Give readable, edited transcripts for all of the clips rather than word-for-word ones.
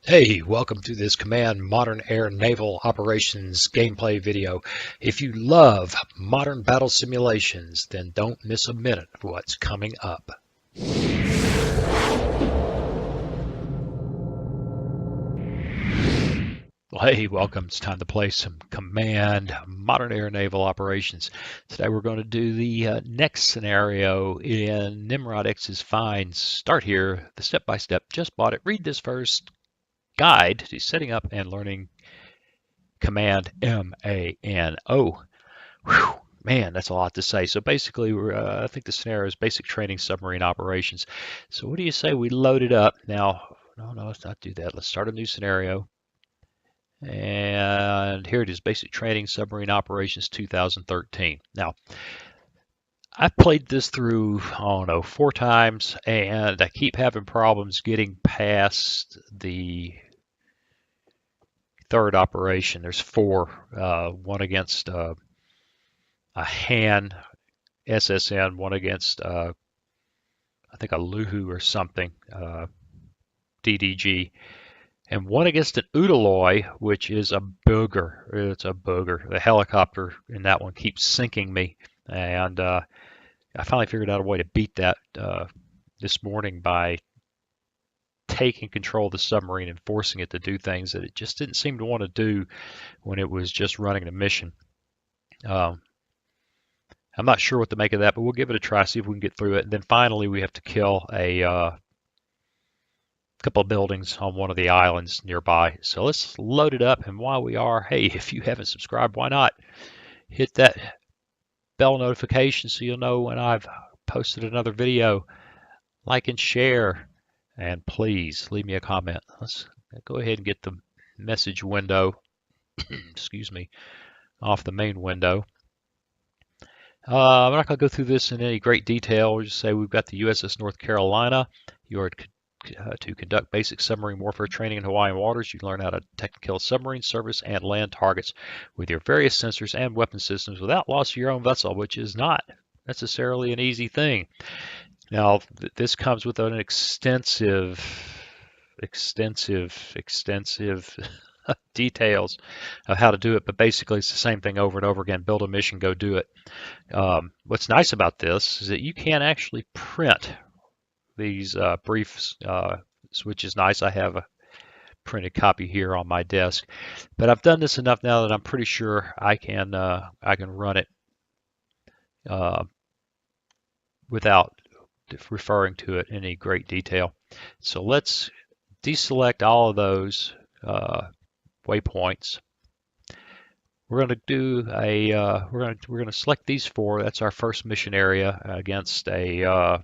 Hey, welcome to this Command Modern Air Naval Operations gameplay video. If you love modern battle simulations, then don't miss a minute of what's coming up. Well, hey, welcome. It's time to play some Command Modern Air Naval Operations. Today we're going to do the next scenario in NimrodX's Find. Start here, the step-by-step. Just bought it. Read this first. Guide to setting up and learning Command MANO. Whew, man, that's a lot to say. So basically, I think the scenario is basic training submarine operations. So what do you say we load it up? Now, no, let's not do that. Let's start a new scenario. And here it is, basic training submarine operations 2013. Now, I've played this through, I don't know, 4 times, and I keep having problems getting past the third operation. There's 4, one against a Han SSN, one against I think a Luhu or something, DDG, and one against an Udaloy, which is a booger. It's a booger. The helicopter in that one keeps sinking me, and I finally figured out a way to beat that this morning by taking control of the submarine and forcing it to do things that it just didn't seem to want to do when it was just running the mission. I'm not sure what to make of that, but we'll give it a try, see if we can get through it. And then finally, we have to kill a couple of buildings on one of the islands nearby. So let's load it up. And while we are, hey, if you haven't subscribed, why not hit that bell notification so you'll know when I've posted another video. Like and share. And please leave me a comment. Let's go ahead and get the message window, excuse me, off the main window. I'm not going to go through this in any great detail. We'll just say we've got the USS North Carolina. You are to conduct basic submarine warfare training in Hawaiian waters. You learn how to detect and kill submarine, service, and land targets with your various sensors and weapon systems without loss of your own vessel, which is not necessarily an easy thing. Now, this comes with an extensive details of how to do it, but basically it's the same thing over and over again. Build a mission, go do it. What's nice about this is that you can actually print these briefs, which is nice. I have a printed copy here on my desk, but I've done this enough now that I'm pretty sure I can run it without referring to it in any great detail. So let's deselect all of those waypoints. We're going to do a we're going to select these 4. That's our first mission area against a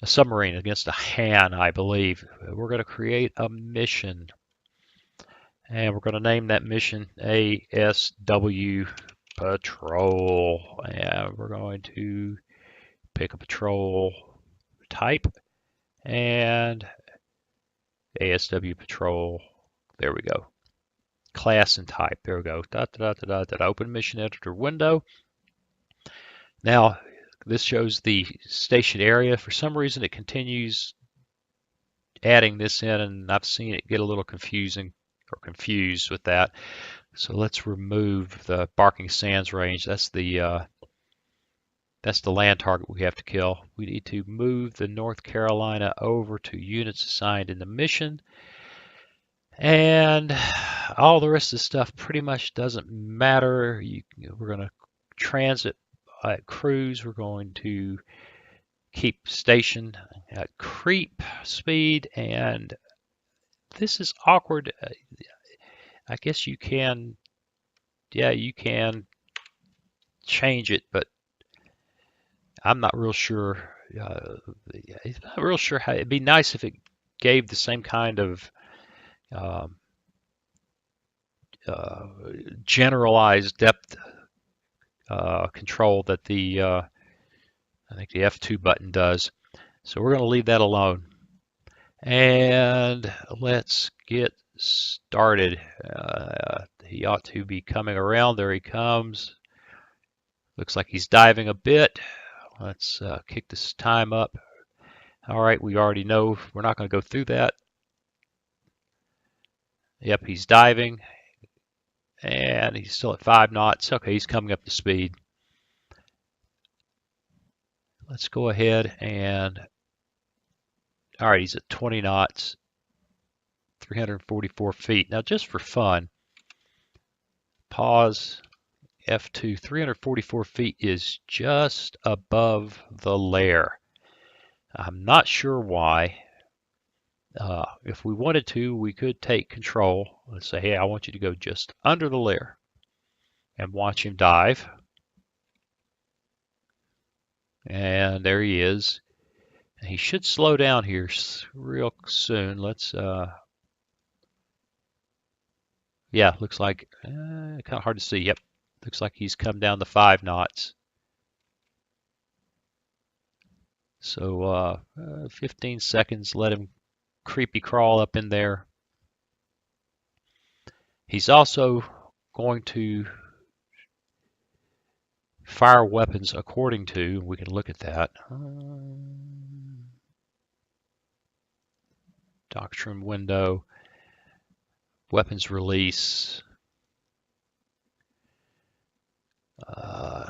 submarine, against a Han, I believe. We're going to create a mission, and we're going to name that mission ASW Patrol, and we're going to pick a patrol type and ASW Patrol. There we go. Class and type. There we go. Open mission editor window. Now, this shows the station area. For some reason, it continues adding this in, and I've seen it get a little confusing or confused with that. So let's remove the Barking Sands range. That's the land target we have to kill. We need to move the North Carolina over to units assigned in the mission. And all the rest of the stuff pretty much doesn't matter. We're going to transit at cruise. We're going to keep station at creep speed. And this is awkward. I guess you can, yeah, you can change it, but I'm not real sure. It's not real sure how. It'd be nice if it gave the same kind of generalized depth control that the I think the F2 button does. So we're going to leave that alone. And let's get started. He ought to be coming around. There he comes. Looks like he's diving a bit. Let's kick this time up. All right, we already know we're not going to go through that. Yep, he's diving, and he's still at 5 knots. Okay, he's coming up to speed. Let's go ahead and, all right, he's at 20 knots, 344 feet. Now, just for fun, pause, F2, 344 feet is just above the layer. I'm not sure why. If we wanted to, we could take control. Let's say, hey, I want you to go just under the layer and watch him dive. And there he is. He should slow down here real soon. Let's, yeah, looks like, kind of hard to see. Yep, looks like he's come down to 5 knots. So 15 seconds, let him creepy crawl up in there. He's also going to fire weapons according to, we can look at that. Doctrine window, weapons release,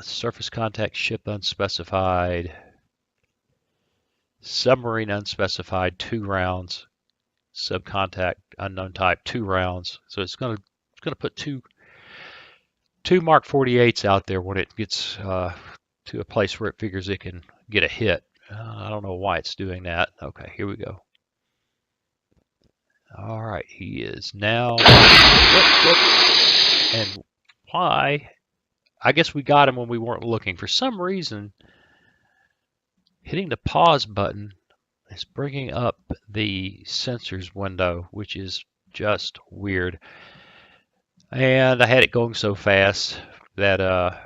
surface contact ship unspecified, submarine unspecified 2 rounds, subcontact unknown type 2 rounds. So it's going to put two Mark 48s out there when it gets to a place where it figures it can get a hit. I don't know why it's doing that. Okay, here we go. All right, he is now. And why? I guess we got him when we weren't looking. For some reason, hitting the pause button is bringing up the sensors window, which is just weird. And I had it going so fast that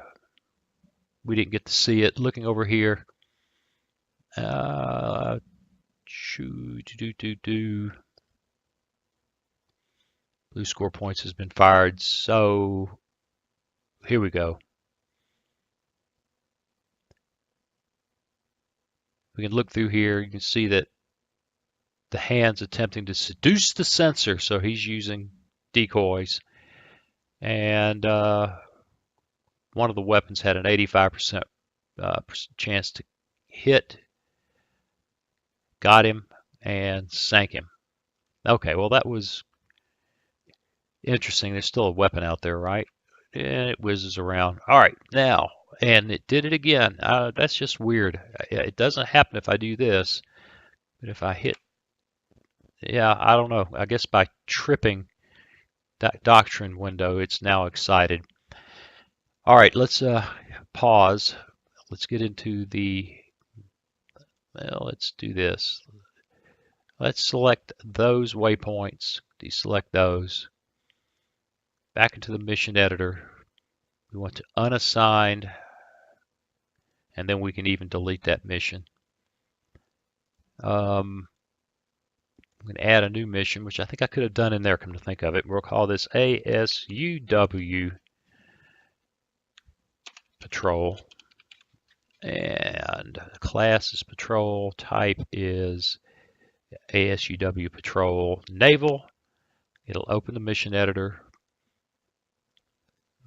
we didn't get to see it. Looking over here, blue score points has been fired. So here we go. We can look through here. You can see that the hand's attempting to seduce the sensor, so he's using decoys. And one of the weapons had an 85% chance to hit. Got him and sank him. Okay, well that was interesting. There's still a weapon out there, right? And it whizzes around. All right, now, and it did it again. That's just weird. It doesn't happen if I do this, but if I hit, yeah, I don't know. I guess by tripping that doctrine window, it's now excited. All right, let's pause. Let's get into the, well, let's do this. Let's select those waypoints, deselect those. Back into the mission editor. We want to unassign, and then we can even delete that mission. I'm going to add a new mission, which I think I could have done in there, come to think of it. We'll call this ASUW Patrol. And class is Patrol. Type is ASUW Patrol Naval. It'll open the mission editor.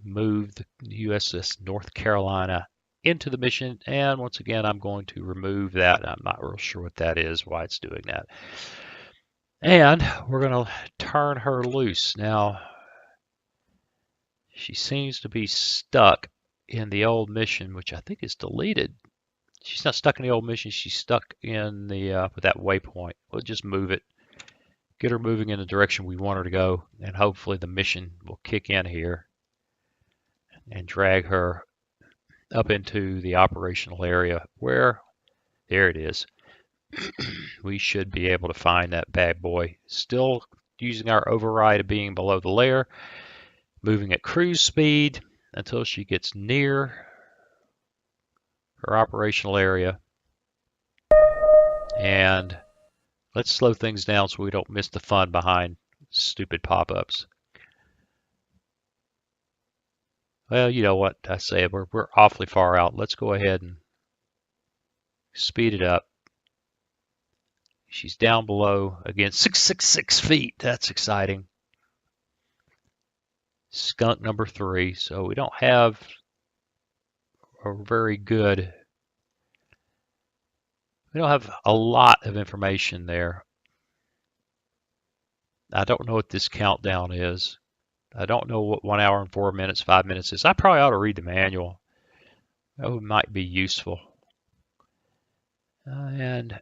Move the USS North Carolina into the mission, and once again I'm going to remove that. I'm not real sure what that is, why it's doing that. And we're going to turn her loose. Now she seems to be stuck in the old mission, which I think is deleted. She's not stuck in the old mission, she's stuck in the with that waypoint. We'll just move it, get her moving in the direction we want her to go, and hopefully the mission will kick in here and drag her up into the operational area where, there it is. We should be able to find that bad boy. Still using our override of being below the layer, moving at cruise speed until she gets near her operational area. And let's slow things down so we don't miss the fun behind stupid pop-ups. Well, you know what I say, we're awfully far out. Let's go ahead and speed it up. She's down below, again, 666 feet. That's exciting. skunk number 3. So we don't have a very good, we don't have a lot of information there. I don't know what this countdown is. I don't know what 1 hour and 4 minutes, 5 minutes is. I probably ought to read the manual. That might be useful. And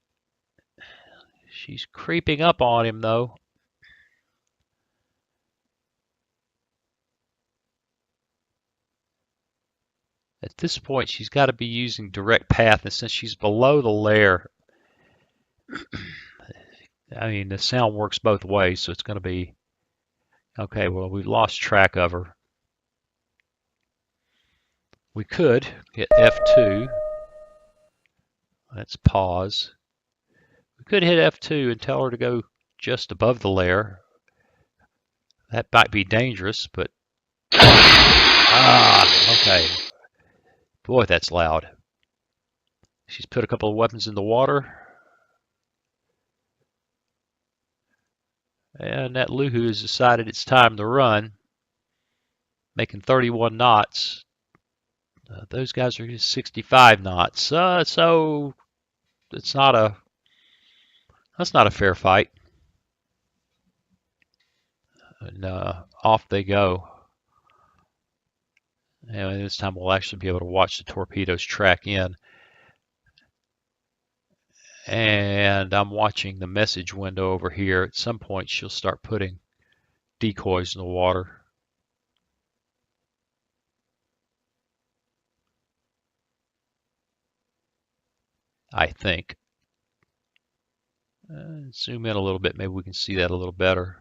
she's creeping up on him, though. At this point, she's got to be using direct path, and since she's below the layer, I mean, the sound works both ways, so it's going to be, okay, well, we've lost track of her. We could hit F2. Let's pause. We could hit F2 and tell her to go just above the layer. That might be dangerous, but... okay. Boy, that's loud. She's put a couple of weapons in the water. And that Luhu has decided it's time to run, making 31 knots. Those guys are 65 knots. So that's not a fair fight. And off they go. And this time we'll actually be able to watch the torpedoes track in. And I'm watching the message window over here. At some point she'll start putting decoys in the water. I think. Zoom in a little bit, maybe we can see that a little better.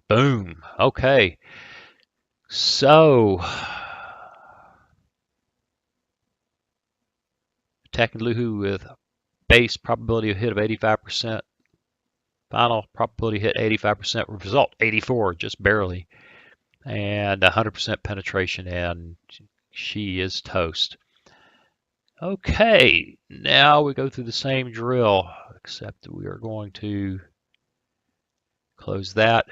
Boom. Okay. So, attacking Luhu with base probability of hit of 85%. Final probability hit 85%. Result 84, just barely. And 100% penetration, and she is toast. Okay, now we go through the same drill, except that we are going to close that.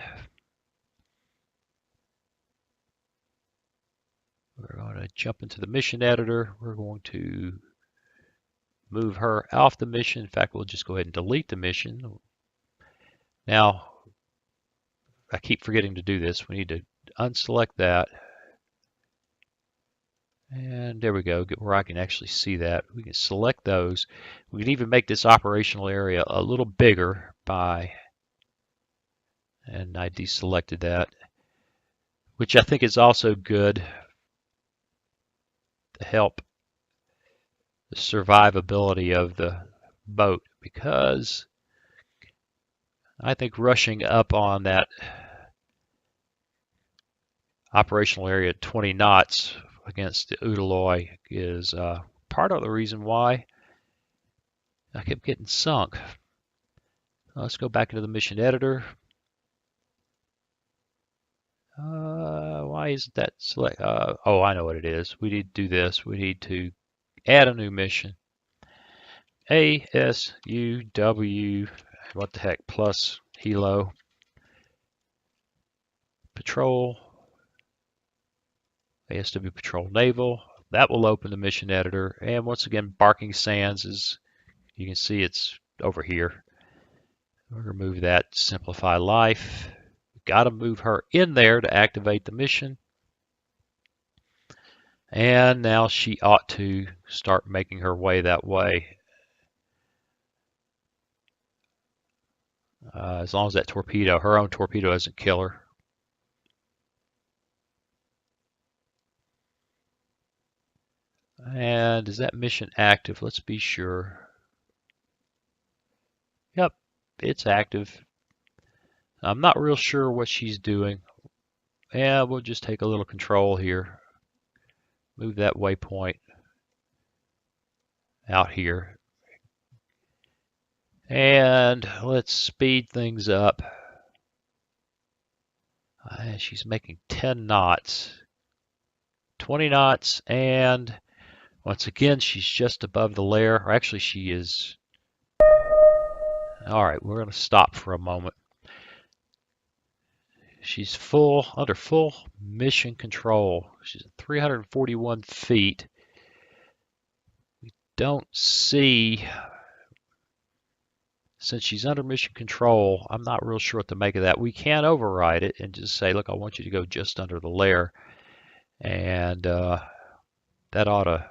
We're going to jump into the mission editor. We're going to move her off the mission. In fact, we'll just go ahead and delete the mission. Now, I keep forgetting to do this. We need to unselect that. And there we go, get where I can actually see that. We can select those. We can even make this operational area a little bigger by, and I deselected that, which I think is also good to help the survivability of the boat, because I think rushing up on that operational area at 20 knots against the Udaloy is part of the reason why I kept getting sunk. Let's go back into the mission editor. Why isn't that select? Oh, I know what it is. We need to do this. We need to add a new mission. ASUW, what the heck, plus Hilo. Patrol. ASW Patrol Naval. That will open the mission editor. And once again, Barking Sands is, you can see it's over here. We'll remove that, simplify life. We've got to move her in there to activate the mission. And now she ought to start making her way that way. As long as that torpedo, her own torpedo, doesn't kill her. And is that mission active? Let's be sure. Yep, it's active. I'm not real sure what she's doing. Yeah, we'll just take a little control here. Move that waypoint out here. And let's speed things up. She's making 10 knots. 20 knots, and once again, she's just above the layer. Or actually, she is All right, we're going to stop for a moment. She's under full mission control. She's at 341 feet. We don't see, since she's under mission control, I'm not real sure what to make of that. We can override it and just say, look, I want you to go just under the layer. And that ought to,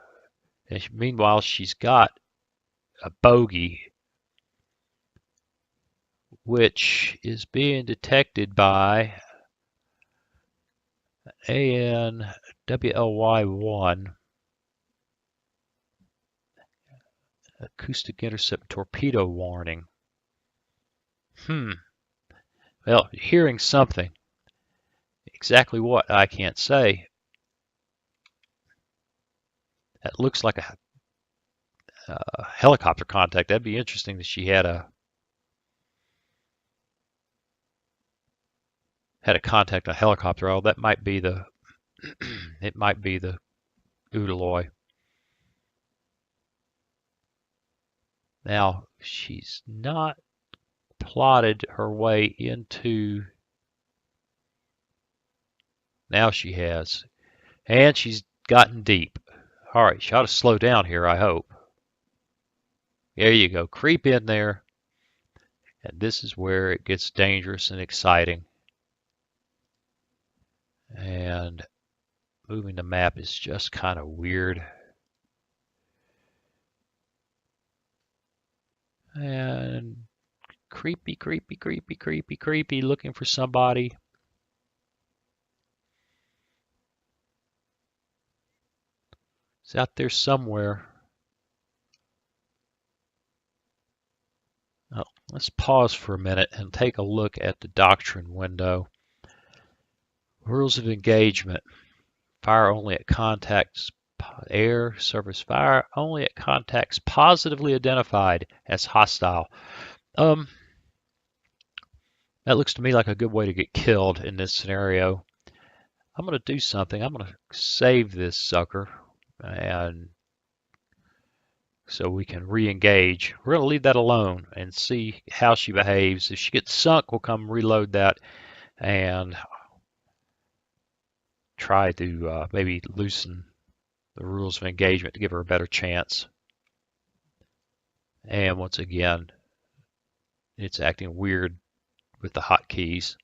meanwhile, she's got a bogey, which is being detected by ANWLY1, acoustic intercept torpedo warning. Well, hearing something. Exactly what, I can't say. That looks like a helicopter contact. That'd be interesting that she had a contact on a helicopter. Oh, that might be the it might be the Udaloy. Now, she's not plotted her way into. Now she has. And she's gotten deep. All right, she ought to slow down here, I hope. There you go. Creep in there. And this is where it gets dangerous and exciting. And moving the map is just kind of weird. And creepy, creepy, creepy, creepy, creepy, looking for somebody. It's out there somewhere. Oh, let's pause for a minute and take a look at the doctrine window. Rules of engagement. Fire only at contacts. Air, surface fire only at contacts positively identified as hostile. That looks to me like a good way to get killed in this scenario. I'm going to do something. I'm going to save this sucker, and so we can re-engage. We're going to leave that alone and see how she behaves. If she gets sunk, we'll come reload that and try to maybe loosen the rules of engagement to give her a better chance. And once again, it's acting weird with the hotkeys.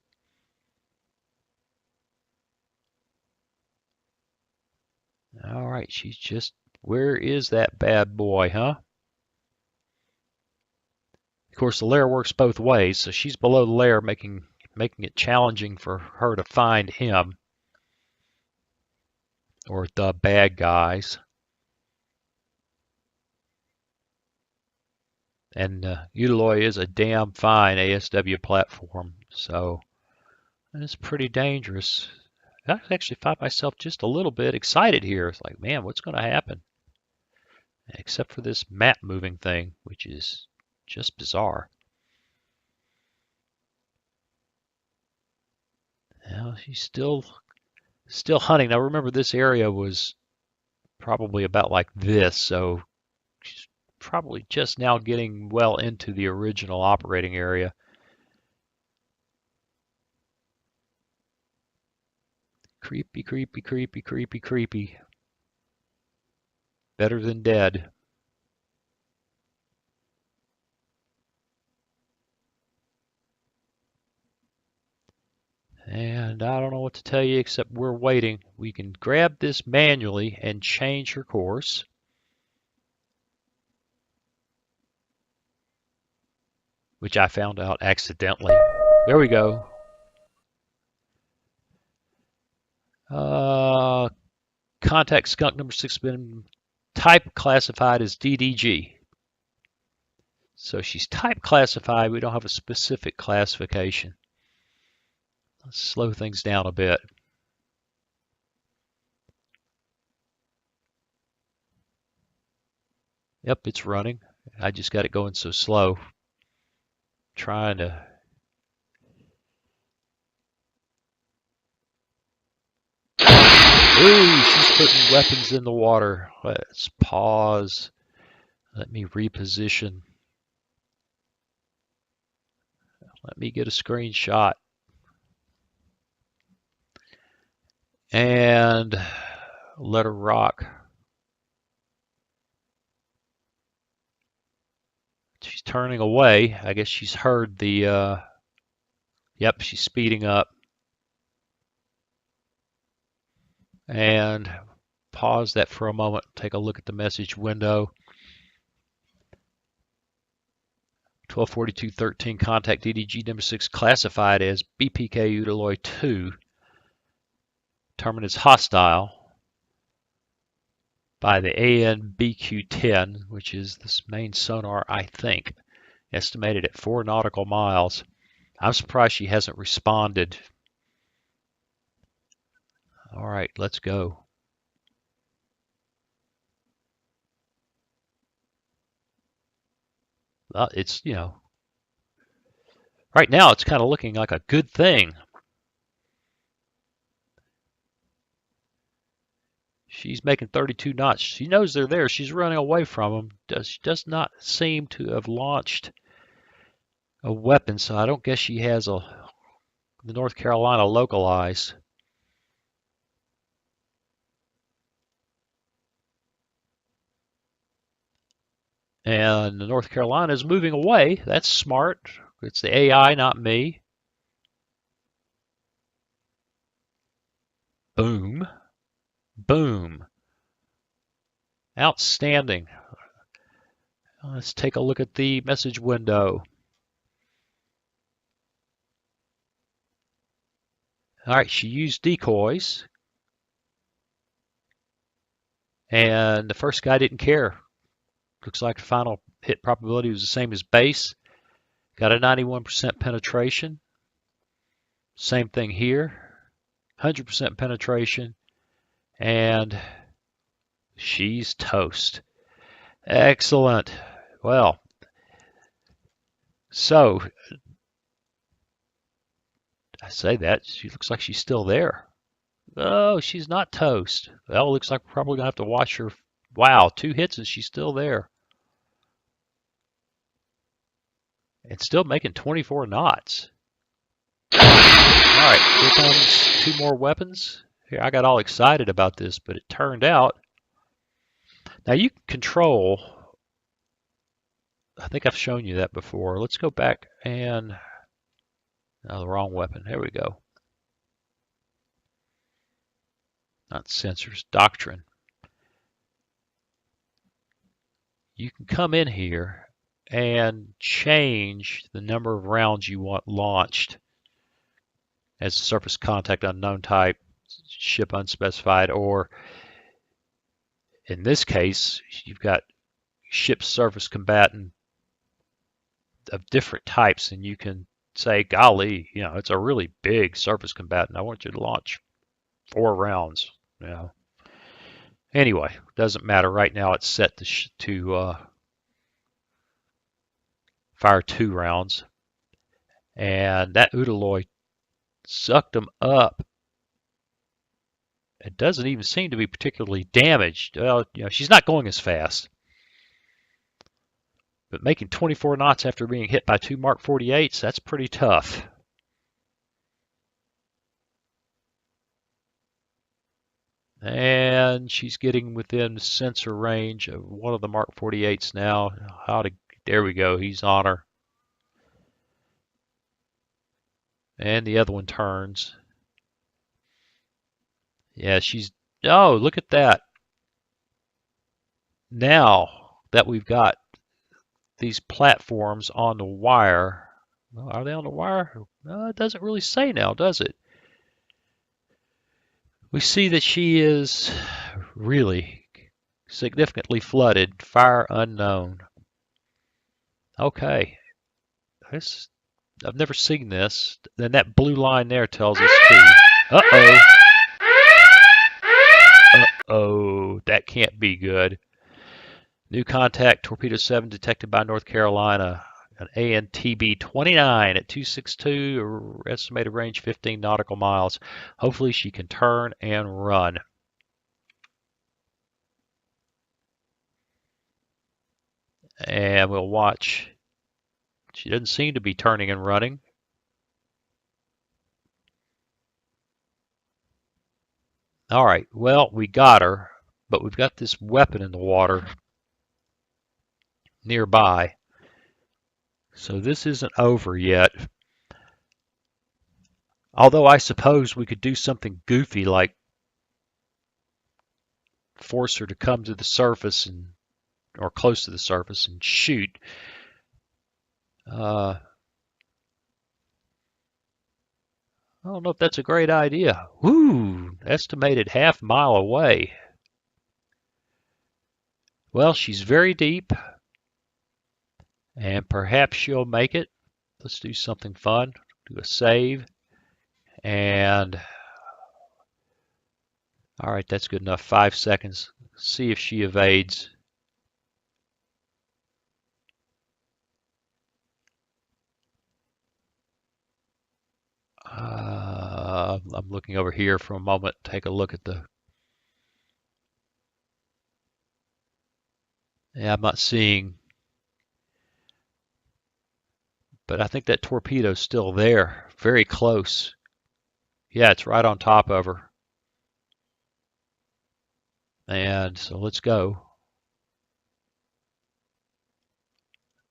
All right, she's just, where is that bad boy, huh? Of course, the layer works both ways, so she's below the layer, making it challenging for her to find him or the bad guys. And Udaloy is a damn fine ASW platform, so it's pretty dangerous. I actually find myself just a little bit excited here. It's like, man, what's going to happen? Except for this map moving thing, which is just bizarre. Now she's still hunting. Now remember, this area was probably about like this, so she's probably just now getting well into the original operating area. Creepy, creepy, creepy, creepy, creepy. Better than dead. And I don't know what to tell you except we're waiting. We can grab this manually and change her course. Which I found out accidentally. There we go. Contact skunk number 6 has been type classified as DDG. So she's type classified. We don't have a specific classification. Let's slow things down a bit. Yep, it's running. I just got it going so slow. Trying to. Ooh, she's putting weapons in the water. Let's pause. Let me reposition. Let me get a screenshot. And let her rock. She's turning away. I guess she's heard the, yep, she's speeding up. And pause that for a moment. Take a look at the message window. 1242.13 contact DDG number 6 classified as BPK Udaloy 2. Determined as hostile by the ANBQ-10, which is this main sonar, I think, estimated at 4 nautical miles. I'm surprised she hasn't responded. All right, let's go. It's, right now it's kind of looking like a good thing. She's making 32 knots. She knows they're there. She's running away from them. She does not seem to have launched a weapon, so I don't guess she has the North Carolina localized. And the North Carolina is moving away. That's smart. It's the AI, not me. Boom. Boom. Outstanding. Let's take a look at the message window. All right, she used decoys. And the first guy didn't care. Looks like the final hit probability was the same as base. Got a 91% penetration. Same thing here. 100% penetration. And she's toast. Excellent. Well, so I say that. She looks like she's still there. Oh, she's not toast. Well, looks like we're probably going to have to watch her. Wow, 2 hits and she's still there. And still making 24 knots. All right, here comes 2 more weapons. Here, I got all excited about this, but it turned out. Now you can control. I think I've shown you that before. Let's go back and. Oh, the wrong weapon. There we go. Not sensors, doctrine. You can come in here and change the number of rounds you want launched as surface contact unknown type, ship unspecified, or in this case, you've got ship surface combatant of different types, and you can say, golly, it's a really big surface combatant. I want you to launch 4 rounds. Anyway, doesn't matter. Right now, it's set to fire 2 rounds, and that Udaloy sucked them up. It doesn't even seem to be particularly damaged. Well, she's not going as fast. But making 24 knots after being hit by 2 Mark 48s, that's pretty tough. And she's getting within sensor range of one of the Mark 48s now. There we go, he's on her. And the other one turns. Yeah, oh, look at that. Now that we've got these platforms on the wire, well, are they on the wire? It doesn't really say now, does it? We see that she is really significantly flooded, fire unknown. Okay, I've never seen this. Then that blue line there tells us too. Uh-oh. Uh-oh, that can't be good. New contact, Torpedo 7 detected by North Carolina. An ANTB 29 at 262, estimated range 15 nautical miles. Hopefully she can turn and run. And we'll watch. She doesn't seem to be turning and running. All right, well, we got her, but we've got this weapon in the water nearby. So this isn't over yet. Although I suppose we could do something goofy like force her to come to the surface and or close to the surface and shoot. I don't know if that's a great idea. Woo! Estimated half-mile away. Well, she's very deep, and perhaps she'll make it. Let's do something fun. Do a save. And, all right, that's good enough. 5 seconds. See if she evades. I'm looking over here for a moment. Take a look at the... Yeah, I'm not seeing... But I think that torpedo's still there. Very close. Yeah, it's right on top of her. And so let's go.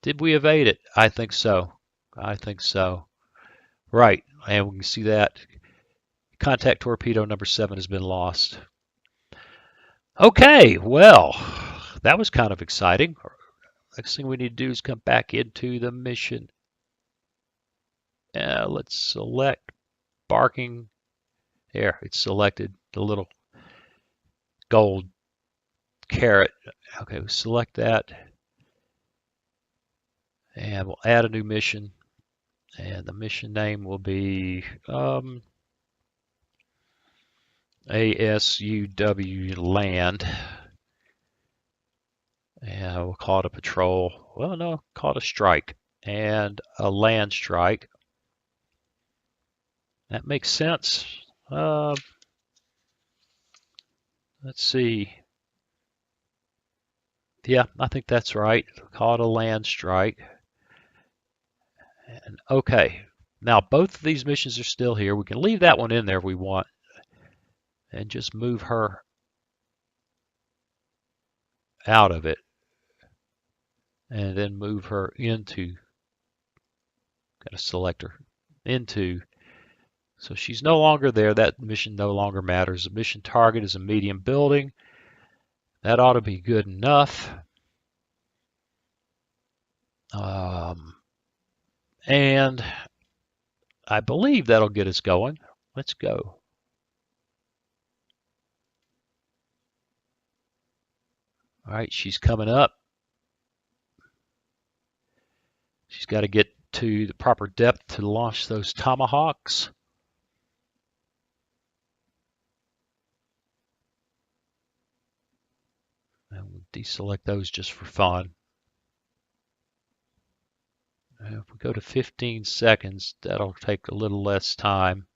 Did we evade it? I think so. I think so. Right, and we can see that contact torpedo number 7 has been lost. Okay, well, that was kind of exciting. Next thing we need to do is come back into the mission. Let's select barking. There, it's selected, the little gold caret. Okay, we'll select that. And we'll add a new mission. And the mission name will be ASUW land. And we'll call it a patrol. Well, no, call it a strike. And a land strike. That makes sense. Let's see. Yeah, I think that's right. Call it a land strike. And okay. Now, both of these missions are still here. We can leave that one in there if we want. And just move her out of it. And then move her into, gotta select her, into. So she's no longer there. That mission no longer matters. The mission target is a medium building. That ought to be good enough. And I believe that'll get us going. Let's go. All right, she's coming up. She's got to get to the proper depth to launch those tomahawks. And we'll deselect those just for fun. And if we go to 15 seconds, that'll take a little less time.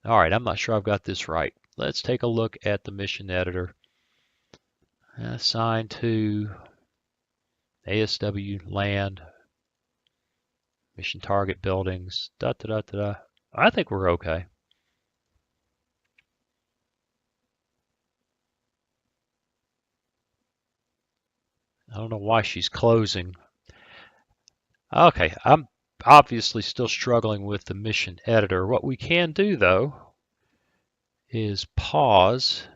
All right, I'm not sure I've got this right. Let's take a look at the mission editor. Assign to ASW land, mission target buildings, da da da da. I think we're okay. I don't know why she's closing. Okay, I'm obviously still struggling with the mission editor. What we can do though is pause.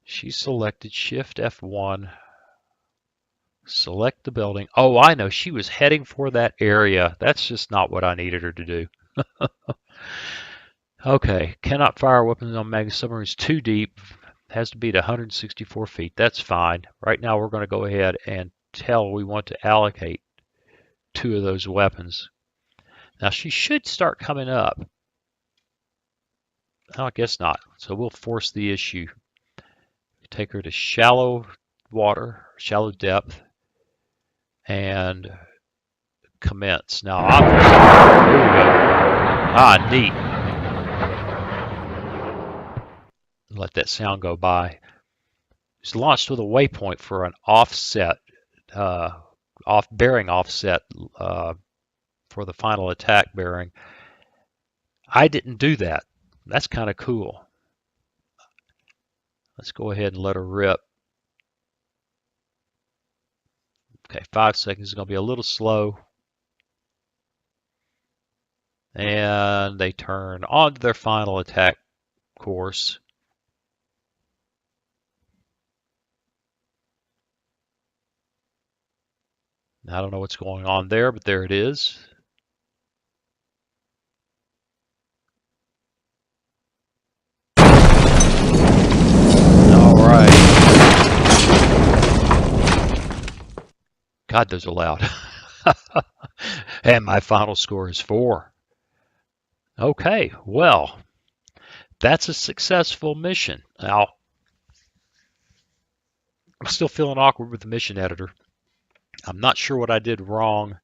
She selected Shift F1. Select the building. Oh, I know. She was heading for that area. That's just not what I needed her to do. Okay, cannot fire weapons on magnet submarines too deep. Has to be at 164 feet. That's fine. Right now we're going to go ahead and tell we want to allocate 2 of those weapons. Now she should start coming up. Oh, I guess not. So we'll force the issue. Take her to shallow water, shallow depth, and commence. Now, obviously, here we go. Ah, neat. Let that sound go by. It's launched with a waypoint for an offset, bearing offset for the final attack bearing. I didn't do that. That's kind of cool. Let's go ahead and let her rip. Okay, 5 seconds is going to be a little slow. And they turn on to their final attack course. I don't know what's going on there, but there it is. All right. God, those are loud. And my final score is 4. Okay, well, that's a successful mission. Now, I'm still feeling awkward with the mission editor. I'm not sure what I did wrong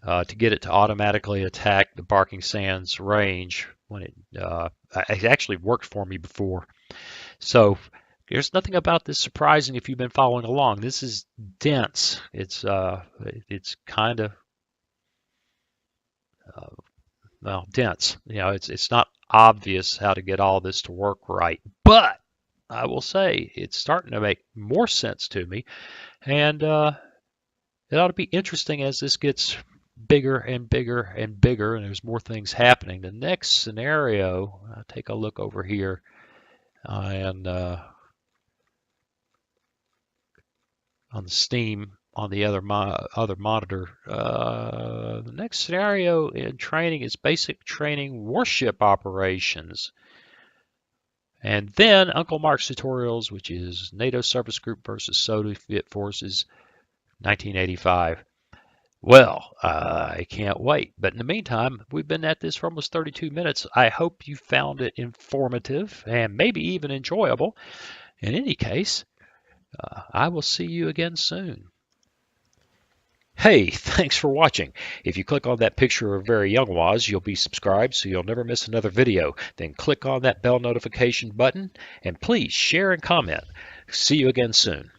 to get it to automatically attack the Barking Sands range when it actually worked for me before. So there's nothing about this surprising if you've been following along. This is dense. It's kind of well, dense. You know, it's not obvious how to get all this to work right, but I will say it's starting to make more sense to me, and it ought to be interesting as this gets bigger and bigger and bigger, and there's more things happening. The next scenario, take a look over here, and on the Steam on the other monitor. The next scenario in training is basic training warship operations. And then Uncle Mark's tutorials, which is NATO Surface Group versus Soviet Forces, 1985. Well, I can't wait. But in the meantime, we've been at this for almost 32 minutes. I hope you found it informative and maybe even enjoyable. In any case, I will see you again soon. Hey, thanks for watching. If you click on that picture of very young Waz, you'll be subscribed so you'll never miss another video. Then click on that bell notification button and please share and comment. See you again soon.